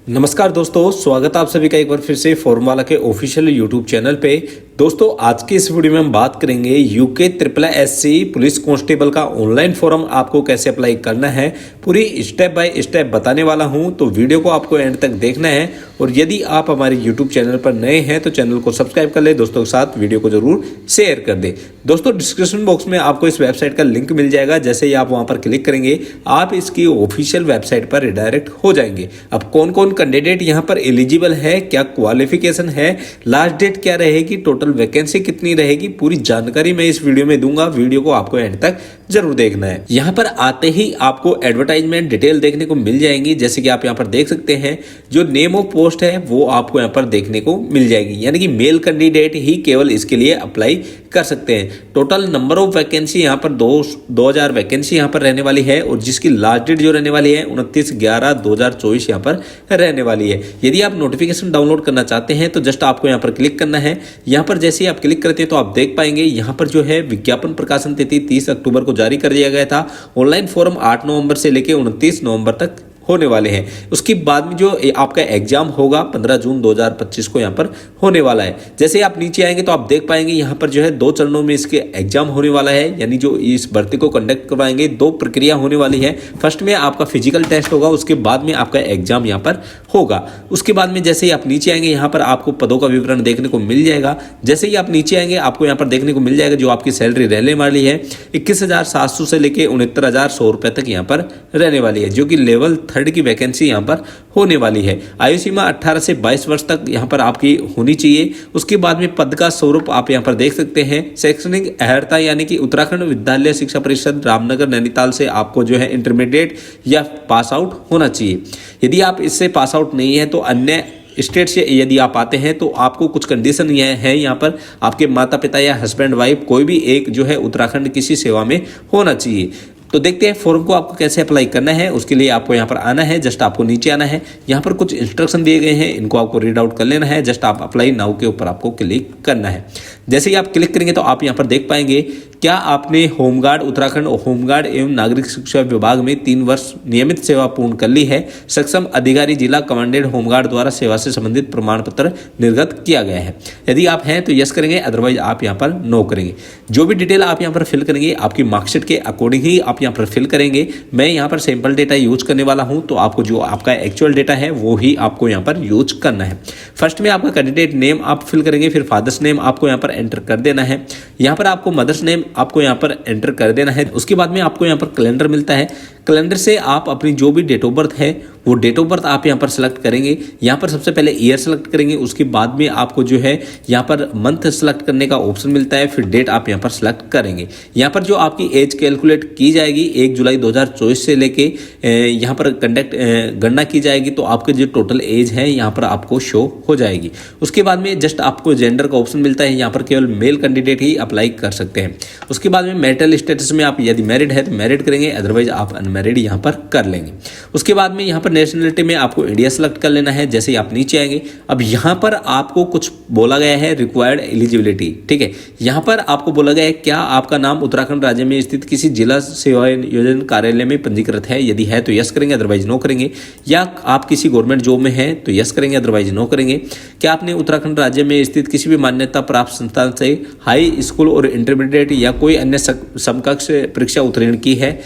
नमस्कार दोस्तों, स्वागत है आप सभी का एक बार फिर से फॉर्मवाला के ऑफिशियल यूट्यूब चैनल पे। दोस्तों आज की इस वीडियो में हम बात करेंगे यूके SSSC पुलिस कांस्टेबल का ऑनलाइन फॉर्म आपको कैसे अप्लाई करना है, पूरी स्टेप बाय स्टेप बताने वाला हूं। तो वीडियो को आपको एंड तक देखना है और यदि आप हमारे यूट्यूब चैनल पर नए हैं तो चैनल को सब्सक्राइब कर ले, दोस्तों के साथ वीडियो को जरूर शेयर कर दे। दोस्तों डिस्क्रिप्शन बॉक्स में आपको इस वेबसाइट का लिंक मिल जाएगा, जैसे ही आप वहां पर क्लिक करेंगे आप इसकी ऑफिशियल वेबसाइट पर रिडायरेक्ट हो जाएंगे। अब कौन कौन कैंडिडेट यहां पर एलिजिबल है, क्या क्वालिफिकेशन है, लास्ट डेट क्या रहेगी, टोटल वैकेंसी कितनी रहेगी, पूरी जानकारी मैं इस वीडियो में दूंगा। वीडियो को आपको एंड तक जरूर देखना है। यहां पर आते ही आपको एडवर्टाइजमेंट डिटेल देखने को मिल जाएंगी, जैसे कि आप यहां पर देख सकते हैं। जो नेम ऑफ पोस्ट है वो आपको यहां पर देखने को मिल जाएगी, यानी कि मेल कैंडिडेट ही केवल इसके लिए अप्लाई कर सकते हैं। टोटल नंबर ऑफ वैकेंसी यहां पर 2000 वैकेंसी यहां पर रहने वाली है और जिसकी लास्ट डेट जो रहने वाली है 29/11/2024 यहां पर रहने वाली है। यदि आप नोटिफिकेशन डाउनलोड करना चाहते हैं तो जस्ट आपको यहां पर क्लिक करना है। यहां पर जैसे ही आप क्लिक करते हैं तो आप देख पाएंगे यहां पर जो है विज्ञापन प्रकाशन तिथि 30 अक्टूबर को जारी कर दिया गया था। ऑनलाइन फॉर्म 8 नवंबर से लेकर 29 नवंबर तक होने वाले हैं। उसके बाद में जो आपका एग्जाम होगा 15 जून 2025 को यहाँ पर होने वाला है। जैसे ही आप नीचे आएंगे तो आप देख पाएंगे यहाँ पर जो है 2 चरणों में इसके एग्जाम होने वाला है, यानी जो इस भर्ती को कंडक्ट करवाएंगे 2 प्रक्रिया होने वाली है। फर्स्ट में आपका फिजिकल टेस्ट होगा, उसके बाद में आपका एग्जाम यहाँ पर होगा। उसके बाद में जैसे ही आप नीचे आएंगे यहाँ पर आपको पदों का विवरण देखने को मिल जाएगा। जैसे ही आप नीचे आएंगे आपको यहाँ पर देखने को मिल जाएगा जो आपकी सैलरी रहने वाली है 21,700 से लेकर 69,100 रुपये तक यहाँ पर रहने वाली है, जो कि लेवल 3 की वैकेंसी यहाँ पर होने वाली है। आयु सीमा 18 से 22 वर्ष तक यहाँ पर आपकी होनी चाहिए। उसके बाद में पद का स्वरूप आप यहाँ पर देख सकते हैं। शैक्षणिक अर्हता यानी कि उत्तराखंड विद्यालय शिक्षा परिषद रामनगर नैनीताल से आपको जो है इंटरमीडिएट या पास आउट होना चाहिए। यदि आप इससे पास आउट नहीं है तो अन्य स्टेट से यदि आप आते हैं तो आपको कुछ कंडीशन यह है, यहाँ पर आपके माता पिता या हस्बैंड वाइफ कोई भी एक जो है उत्तराखंड किसी सेवा में होना चाहिए। तो देखते हैं फॉर्म को आपको कैसे अप्लाई करना है। उसके लिए आपको यहाँ पर आना है, जस्ट आपको नीचे आना है। यहाँ पर कुछ इंस्ट्रक्शन दिए गए हैं, इनको आपको रीड आउट कर लेना है। जस्ट आप अप्लाई नाउ के ऊपर आपको क्लिक करना है। जैसे ही आप क्लिक करेंगे तो आप यहाँ पर देख पाएंगे क्या आपने होमगार्ड उत्तराखंड होमगार्ड एवं नागरिक शिक्षा विभाग में 3 वर्ष नियमित सेवा पूर्ण कर ली है। सक्षम अधिकारी जिला कमांडेंट होमगार्ड द्वारा सेवा से संबंधित प्रमाण पत्र निर्गत किया गया है। यदि आप हैं तो यस करेंगे, अदरवाइज आप यहाँ पर नो करेंगे। जो भी डिटेल आप यहाँ पर फिल करेंगे आपकी मार्कशीट के अकॉर्डिंग ही आप यहाँ पर फिल करेंगे। मैं यहाँ पर सैंपल डेटा यूज करने वाला हूँ, तो आपको जो आपका एक्चुअल डेटा है वो ही आपको यहाँ पर यूज करना है। फर्स्ट में आपका कैंडिडेट नेम आप फिल करेंगे, फिर फादर्स नेम आपको यहाँ पर एंटर कर देना है। यहाँ पर आपको मदर्स नेम आपको यहाँ पर एंटर कर देना है। उसके बाद में आपको यहाँ पर कैलेंडर मिलता है। कैलेंडर से आप अपनी जो भी डेट ऑफ बर्थ है वो डेट ऑफ बर्थ आप यहाँ पर सेलेक्ट करेंगे। यहाँ पर सबसे पहले ईयर सेलेक्ट करेंगे, उसके बाद में आपको जो है यहाँ पर मंथ सेलेक्ट करने का ऑप्शन मिलता है, फिर डेट आप यहाँ पर सेलेक्ट करेंगे। यहाँ पर जो आपकी एज कैलकुलेट की जाएगी 1 जुलाई 2024 से लेके यहाँ पर गणना की जाएगी, तो आपके जो टोटल एज है यहाँ पर आपको शो हो जाएगी। उसके बाद में जस्ट आपको जेंडर का ऑप्शन मिलता है, यहाँ पर केवल मेल कैंडिडेट ही अप्लाई कर सकते हैं। उसके बाद में मैरिटल स्टेटस में आप यदि मैरिड है तो मैरिड करेंगे, अदरवाइज आप अनमैरिड यहाँ पर कर लेंगे। उसके बाद में यहाँ पर नेशनलिटी में आपको इंडिया सेलेक्ट कर लेना है। जैसे ही आप नीचे आएंगे अब यहाँ पर आपको कुछ बोला गया है रिक्वायर्ड एलिजिबिलिटी, ठीक है। यहाँ पर आपको बोला गया है क्या आपका नाम उत्तराखंड राज्य में स्थित किसी जिला सेवा योजना कार्यालय में पंजीकृत है, यदि है तो यस करेंगे, अदरवाइज नो करेंगे। या आप किसी गवर्नमेंट जॉब में है तो यस करेंगे, अदरवाइज नो करेंगे। क्या आपने उत्तराखंड राज्य में स्थित किसी भी मान्यता प्राप्त संस्थान से हाई स्कूल और इंटरमीडिएट या कोई अन्य समकक्ष परीक्षा उत्तीर्ण की है।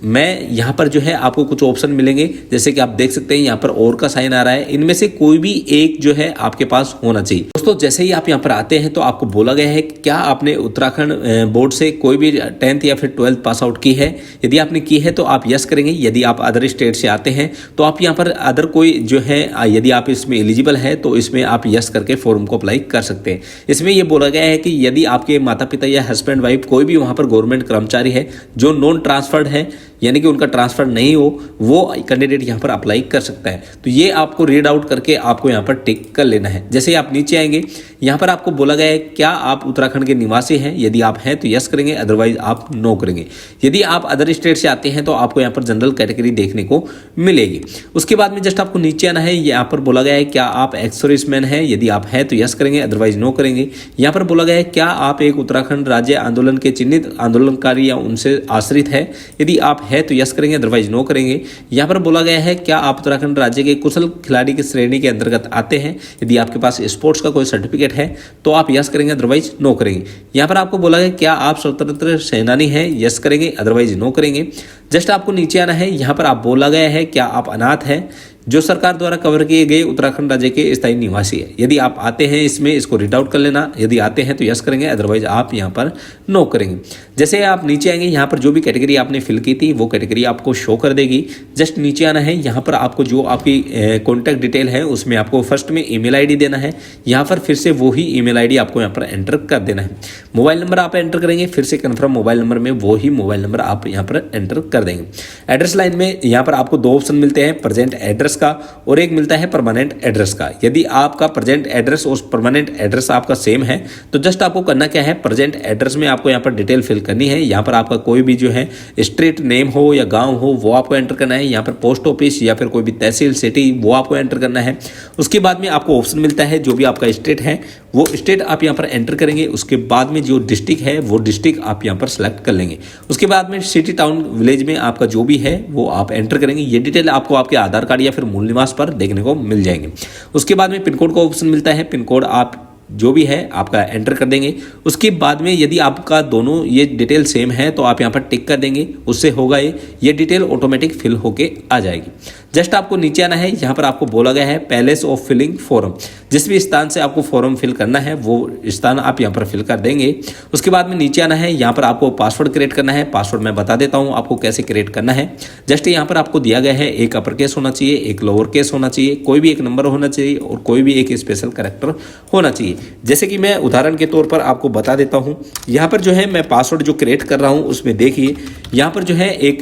मैं यहाँ पर जो है आपको कुछ ऑप्शन मिलेंगे, जैसे कि आप देख सकते हैं यहाँ पर और का साइन आ रहा है। इनमें से कोई भी एक जो है आपके पास होना चाहिए। दोस्तों जैसे ही आप यहाँ पर आते हैं तो आपको बोला गया है क्या आपने उत्तराखंड बोर्ड से कोई भी 10th या फिर 12th पास आउट की है। यदि आपने की है तो आप यस करेंगे। यदि आप अदर स्टेट से आते हैं तो आप यहाँ पर अदर कोई जो है यदि आप इसमें एलिजिबल है तो इसमें आप यस करके फॉर्म को अप्लाई कर सकते हैं। इसमें यह बोला गया है कि यदि आपके माता पिता या हस्बैंड वाइफ कोई भी वहाँ पर गवर्नमेंट कर्मचारी है जो नॉन ट्रांसफर्ड है, यानी कि उनका ट्रांसफर नहीं हो, वो कैंडिडेट यहाँ पर अप्लाई कर सकता है। तो ये आपको रीड आउट करके आपको यहाँ पर टिक कर लेना है। जैसे ही आप नीचे आएंगे यहाँ पर आपको बोला गया है क्या आप उत्तराखंड के निवासी हैं। यदि आप हैं तो यस करेंगे, अदरवाइज आप नो करेंगे। यदि आप अदर स्टेट से आते हैं तो आपको यहाँ पर जनरल कैटेगरी देखने को मिलेगी। उसके बाद में जस्ट आपको नीचे आना है। यहाँ पर बोला गया है क्या आप एक्स सर्विसमैन हैं। यदि आप हैं तो यस करेंगे, अदरवाइज नो करेंगे। यहाँ पर बोला गया है क्या आप एक उत्तराखंड राज्य आंदोलन के चिन्हित आंदोलनकारी या उनसे आश्रित है। यदि आप है तो यस करेंगे, अदरवाइज नो करेंगे। यहाँ पर बोला गया है क्या आप उत्तराखंड राज्य के कुशल खिलाड़ी की श्रेणी के अंतर्गत आते हैं, यदि आपके पास स्पोर्ट्स का कोई सर्टिफिकेट है तो आप यस करेंगे, अदरवाइज नो करेंगे। यहाँ पर आपको बोला गया क्या आप स्वतंत्र सेनानी हैं, यस करेंगे, अदरवाइज नो करेंगे। जस्ट आपको नीचे आना है। यहाँ पर आप बोला गया है क्या आप अनाथ हैं जो सरकार द्वारा कवर किए गए उत्तराखंड राज्य के स्थायी निवासी है। यदि आप आते हैं इसमें इसको रीड आउट कर लेना, यदि आते हैं तो यस करेंगे, अदरवाइज आप यहाँ पर नो करेंगे। जैसे आप नीचे आएंगे यहाँ पर जो भी कैटेगरी आपने फिल की थी वो कैटेगरी आपको शो कर देगी। जस्ट नीचे आना है। यहाँ पर आपको जो आपकी कॉन्टैक्ट डिटेल है उसमें आपको फर्स्ट में ईमेल आईडी देना है। यहाँ पर फिर से वही ईमेल आईडी आपको यहाँ पर एंटर कर देना है। मोबाइल नंबर आप एंटर करेंगे, फिर से कन्फर्म मोबाइल नंबर में वही मोबाइल नंबर आप यहाँ पर एंटर कर देंगे। एड्रेस लाइन में यहाँ पर आपको दो ऑप्शन मिलते हैं, प्रेजेंट एड्रेस का और एक मिलता है परमानेंट एड्रेस का। यदि आपका प्रेजेंट एड्रेस और परमानेंट एड्रेस आपका सेम है तो जस्ट आपको करना क्या है, प्रेजेंट एड्रेस में आपको यहाँ पर डिटेल फिल करनी है। यहाँ पर आपका कोई भी जो है स्ट्रीट नेम हो या गांव हो वो आपको एंटर करना है। यहाँ पर पोस्ट ऑफिस या फिर कोई भी तहसील सिटी वो आपको एंटर करना है। उसके बाद में आपको ऑप्शन मिलता है जो भी आपका स्टेट है वो स्टेट आप यहाँ पर एंटर करेंगे। उसके बाद में जो डिस्ट्रिक्ट है वो डिस्ट्रिक्ट आप यहाँ पर सेलेक्ट कर लेंगे। उसके बाद में सिटी टाउन विलेज में आपका जो भी है वो आप एंटर करेंगे। ये डिटेल आपको आपके आधार कार्ड या फिर मूल निवास पर देखने को मिल जाएंगे। उसके बाद में पिन कोड का ऑप्शन मिलता है, पिन कोड आप जो भी है आपका एंटर कर देंगे। उसके बाद में यदि आपका दोनों ये डिटेल सेम है तो आप यहाँ पर टिक कर देंगे, उससे होगा ये डिटेल ऑटोमेटिक फिल होके आ जाएगी। जस्ट आपको नीचे आना है। यहाँ पर आपको बोला गया है पैलेस ऑफ फिलिंग फॉर्म, जिस भी स्थान से आपको फॉर्म फिल करना है वो स्थान आप यहाँ पर फिल कर देंगे। उसके बाद में नीचे आना है। यहाँ पर आपको पासवर्ड क्रिएट करना है। पासवर्ड मैं बता देता हूँ आपको कैसे क्रिएट करना है। जस्ट यहाँ पर आपको दिया गया है एक अपर केस होना चाहिए, एक लोअर केस होना चाहिए, कोई भी एक नंबर होना चाहिए और कोई भी एक स्पेशल कैरेक्टर होना चाहिए। जैसे कि मैं उदाहरण के तौर पर आपको बता देता हूँ। यहाँ पर जो है मैं पासवर्ड जो क्रिएट कर रहा हूँ उसमें देखिए यहाँ पर जो है एक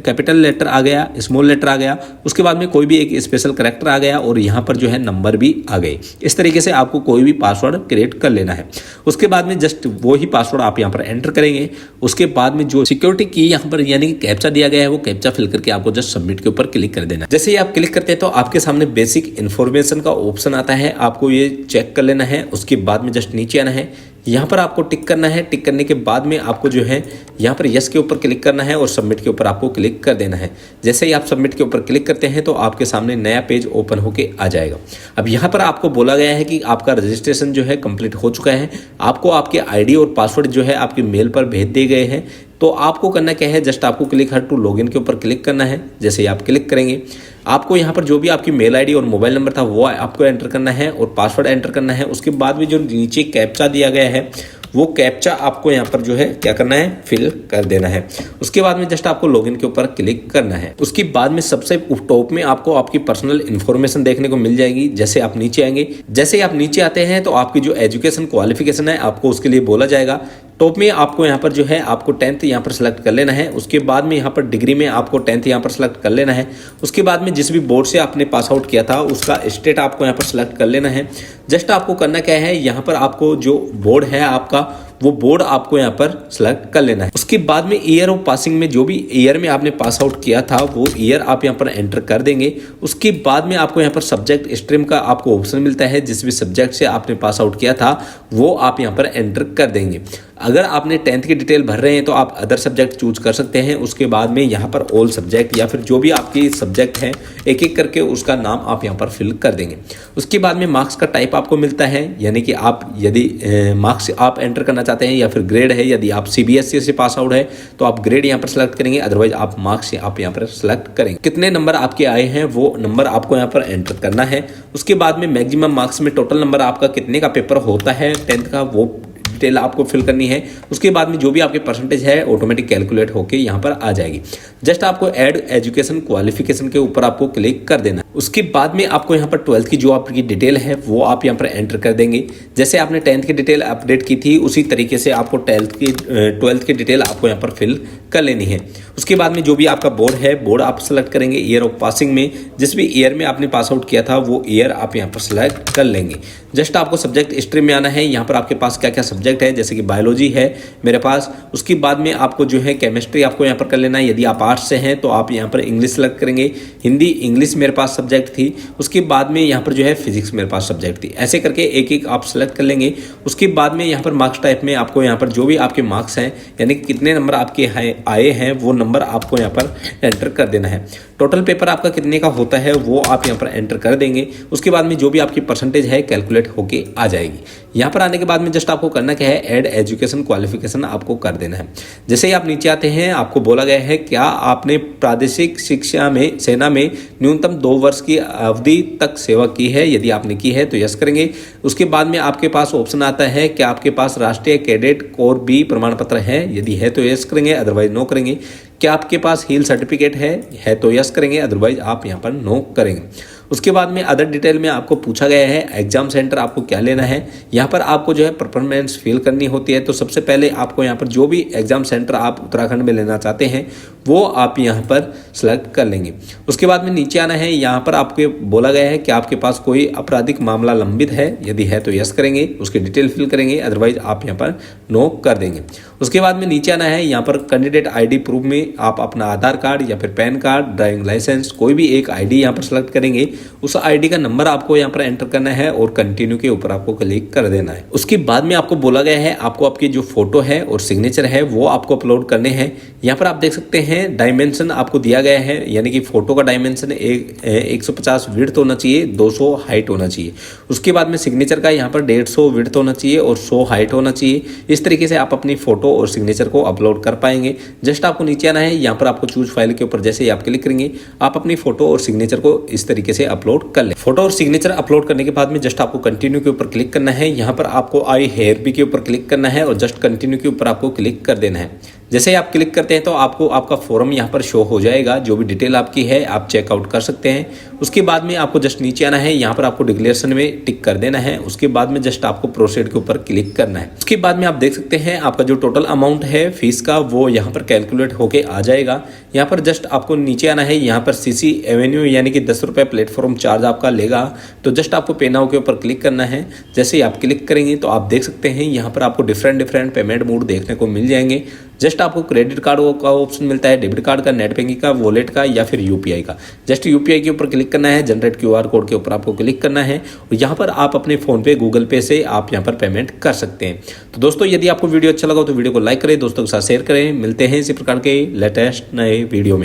कैपिटल लेटर आ गया, स्मॉल लेटर आ गया, उसके बाद में कोई भी एक स्पेशल कैरेक्टर आ गया और यहाँ पर जो है नंबर भी आ गए। इस तरीके से आपको कोई भी पासवर्ड क्रिएट कर लेना है। उसके बाद में जस्ट वो ही पासवर्ड आप यहाँ पर एंटर करेंगे। उसके बाद में जो सिक्योरिटी की यहाँ पर यानी कि कैप्चा दिया गया है वो कैप्चा फिल करके आपको जस्ट सबमिट के ऊपर क्लिक कर देना है। जैसे ही आप क्लिक करते हैं तो आपके सामने बेसिक इन्फॉर्मेशन का ऑप्शन आता है, आपको ये चेक कर लेना है। उसके बाद में जस्ट नीचे आना है। यहाँ पर आपको टिक करना है। टिक करने के बाद में आपको जो है यहाँ पर यस के ऊपर क्लिक करना है और सबमिट के ऊपर आपको क्लिक कर देना है। जैसे ही आप सबमिट के ऊपर क्लिक करते हैं तो आपके सामने नया पेज ओपन होके आ जाएगा। अब यहाँ पर आपको बोला गया है कि आपका रजिस्ट्रेशन जो है कंप्लीट हो चुका है। आपको आपके आईडी और पासवर्ड जो है आपके मेल पर भेज दिए गए हैं। तो आपको करना क्या है, जस्ट आपको क्लिक हर टू लॉगिन के ऊपर क्लिक करना है। जैसे ही आप क्लिक करेंगे आपको यहाँ पर जो भी आपकी मेल आईडी और मोबाइल नंबर था वो आपको एंटर करना है और पासवर्ड एंटर करना है। उसके बाद में जो नीचे कैप्चा दिया गया है वो कैप्चा आपको यहाँ पर जो है क्या करना है, फिल कर देना है। उसके बाद में जस्ट आपको लॉगिन के ऊपर क्लिक करना है। उसके बाद में सबसे टॉप में आपको आपकी पर्सनल इन्फॉर्मेशन देखने को मिल जाएगी। जैसे आप नीचे आएंगे, जैसे आप नीचे आते हैं तो आपकी जो एजुकेशन क्वालिफिकेशन है आपको उसके लिए बोला जाएगा। टॉप में आपको यहाँ पर जो है आपको 10th यहाँ पर सेलेक्ट कर लेना है। उसके बाद में यहाँ पर डिग्री में आपको 10th यहाँ पर सेलेक्ट कर लेना है। उसके बाद में जिस भी बोर्ड से आपने पास आउट किया था उसका स्टेट आपको यहाँ पर सेलेक्ट कर लेना है। जस्ट आपको करना क्या है, यहाँ पर आपको जो बोर्ड है आपका वो बोर्ड आपको यहाँ पर सेलेक्ट कर लेना है। उसके बाद में ईयर ऑफ पासिंग में जो भी ईयर में आपने पास आउट किया था वो ईयर आप यहाँ पर एंटर कर देंगे। उसके बाद में आपको यहाँ पर सब्जेक्ट स्ट्रीम का आपको ऑप्शन मिलता है, जिस भी सब्जेक्ट से आपने पास आउट किया था वो आप यहाँ पर एंटर कर देंगे। अगर आपने 10th की डिटेल भर रहे हैं तो आप अदर सब्जेक्ट चूज कर सकते हैं। उसके बाद में यहाँ पर ऑल सब्जेक्ट या फिर जो भी आपकी सब्जेक्ट हैं एक एक करके उसका नाम आप यहाँ पर फिल कर देंगे। उसके बाद में मार्क्स का टाइप आपको मिलता है, यानी कि आप यदि मार्क्स आप एंटर करना चाहते हैं या फिर ग्रेड है, यदि आप CBSE से पास आउट है तो आप ग्रेड यहाँ पर सेलेक्ट करेंगे, अदरवाइज आप मार्क्स आप यहाँ पर सेलेक्ट करेंगे। कितने नंबर आपके आए हैं वो नंबर आपको यहाँ पर एंटर करना है। उसके बाद में मैक्सिमम मार्क्स में टोटल नंबर आपका कितने का पेपर होता है 10th का वो डिटेल आपको फिल करनी है। उसके बाद में जो भी आपके परसेंटेज है ऑटोमेटिक कैलकुलेट होके यहाँ पर आ जाएगी। जस्ट आपको ऐड एजुकेशन क्वालिफिकेशन के ऊपर आपको क्लिक कर देना। उसके बाद में आपको यहाँ पर 12th की जो आपकी डिटेल है वो आप यहाँ पर एंटर कर देंगे। जैसे आपने 10th की डिटेल अपडेट की थी उसी तरीके से आपको 12th की डिटेल आपको यहाँ पर फिल कर लेनी है। उसके बाद में जो भी आपका बोर्ड है बोर्ड आप सेलेक्ट करेंगे। ईयर ऑफ पासिंग में जिस भी ईयर में आपने पास आउट किया था वो ईयर आप यहाँ पर सेलेक्ट कर लेंगे। जस्ट आपको सब्जेक्ट स्ट्रीम में आना है। यहाँ पर आपके पास क्या क्या सब्जेक्ट है, जैसे कि बायोलॉजी है मेरे पास। उसके बाद में आपको जो है केमिस्ट्री आपको यहाँ पर कर लेना है। यदि आप आर्ट्स से हैं तो आप यहाँ पर इंग्लिश सेलेक्ट करेंगे। हिंदी इंग्लिश मेरे पास सब्जेक्ट थी। उसके बाद में यहाँ पर जो है फिजिक्स मेरे पास सब्जेक्ट थी। ऐसे करके एक एक आप सेलेक्ट कर लेंगे। उसके बाद में यहाँ पर मार्क्स टाइप में आपको यहाँ पर जो भी आपके मार्क्स हैं यानी कि कितने नंबर आपके आए हैं वो नंबर आपको यहाँ पर एंटर कर देना है। टोटल पेपर आपका कितने का होता है वो आप यहाँ पर एंटर कर देंगे। उसके बाद में जो भी आपकी परसेंटेज है कैलकुलेट होके आ जाएगी। यहाँ पर आने के बाद में जस्ट आपको करना क्या है, ऐड एजुकेशन क्वालिफिकेशन आपको कर देना है। जैसे ही आप नीचे आते हैं आपको बोला गया है क्या आपने प्रादेशिक शिक्षा में सेना में न्यूनतम 2 वर्ष की अवधि तक सेवा की है। यदि आपने की है तो यस करेंगे। उसके बाद में आपके पास ऑप्शन आता है कि आपके पास राष्ट्रीय कैडेट कोर बी प्रमाण पत्र है। यदि है तो यस करेंगे, अदरवाइज नो करेंगे। क्या आपके पास हील सर्टिफिकेट है तो यस करेंगे, अदरवाइज आप यहाँ पर नो करेंगे। उसके बाद में अदर डिटेल में आपको पूछा गया है एग्जाम सेंटर आपको क्या लेना है। यहाँ पर आपको जो है परफॉर्मेंस फिल करनी होती है। तो सबसे पहले आपको यहाँ पर जो भी एग्जाम सेंटर आप उत्तराखंड में लेना चाहते हैं वो आप यहाँ पर सेलेक्ट कर लेंगे। उसके बाद में नीचे आना है। यहाँ पर आपको बोला गया है कि आपके पास कोई आपराधिक मामला लंबित है। यदि है तो यस करेंगे, उसकी डिटेल फिल करेंगे, अदरवाइज आप यहाँ पर नो कर देंगे। उसके बाद में नीचे आना है। यहाँ पर कैंडिडेट आईडी प्रूफ में आप अपना आधार कार्ड या फिर पैन कार्ड, ड्राइविंग लाइसेंस, कोई भी एक आईडी यहाँ पर सेलेक्ट करेंगे। उस आईडी का नंबर आपको यहाँ पर एंटर करना है और कंटिन्यू के ऊपर आपको क्लिक कर देना है। उसके बाद में आपको बोला गया है आपको आपकी जो फोटो है और सिग्नेचर है वो आपको अपलोड करने हैं। यहाँ पर आप देख सकते हैं डायमेंशन आपको दिया गया है, यानी कि फोटो का डायमेंशन 150 विड्थ होना चाहिए, 200 हाइट होना चाहिए। उसके बाद में सिग्नेचर का यहाँ पर 150 विड्थ होना चाहिए और 100 हाइट होना चाहिए। इस तरीके से आप अपनी फोटो और सिग्नेचर को अपलोड कर पाएंगे। जस्ट आपको नीचे आना है। यहाँ पर आपको चूज फाइल के ऊपर जैसे ही आप क्लिक करेंगे आप अपनी फोटो और सिग्नेचर को इस तरीके से अपलोड कर लें। फोटो और सिग्नेचर अपलोड करने के बाद में जस्ट आपको कंटिन्यू के ऊपर क्लिक करना है। यहाँ पर आपको आई हेयर बी के ऊपर क्लिक करना है और जस्ट कंटिन्यू के ऊपर आपको क्लिक कर देना है। जैसे ही आप क्लिक करते हैं तो आपको आपका फॉर्म यहाँ पर शो हो जाएगा। जो भी डिटेल आपकी है आप चेकआउट कर सकते हैं। उसके बाद में आपको जस्ट नीचे आना है। यहाँ पर आपको डिक्लेरेशन में टिक कर देना है। उसके बाद में जस्ट आपको प्रोसीड के ऊपर क्लिक करना है। उसके बाद में आप देख सकते हैं आपका जो टोटल अमाउंट है फीस का वो यहाँ पर कैलकुलेट होके आ जाएगा। यहाँ पर जस्ट आपको नीचे आना है। यहाँ पर सीसी एवेन्यू यानी कि 10 रुपये प्लेटफॉर्म चार्ज आपका लेगा। तो जस्ट आपको पे नाउ के ऊपर क्लिक करना है। जैसे ही आप क्लिक करेंगे तो आप देख सकते हैं यहाँ पर आपको डिफरेंट पेमेंट मोड देखने को मिल जाएंगे। जस्ट आपको क्रेडिट कार्ड का ऑप्शन मिलता है, डेबिट कार्ड का, नेट बैंकिंग का, वॉलेट का या फिर यूपीआई का। जस्ट यूपीआई के ऊपर क्लिक करना है। जनरेट क्यूआर कोड के ऊपर आपको क्लिक करना है और यहाँ पर आप अपने फोन पे, गूगल पे से आप यहाँ पर पेमेंट कर सकते हैं। तो दोस्तों यदि आपको वीडियो अच्छा लगा तो वीडियो को लाइक करें, दोस्तों के साथ शेयर करें। मिलते हैं इसी प्रकार के लेटेस्ट नए वीडियो में।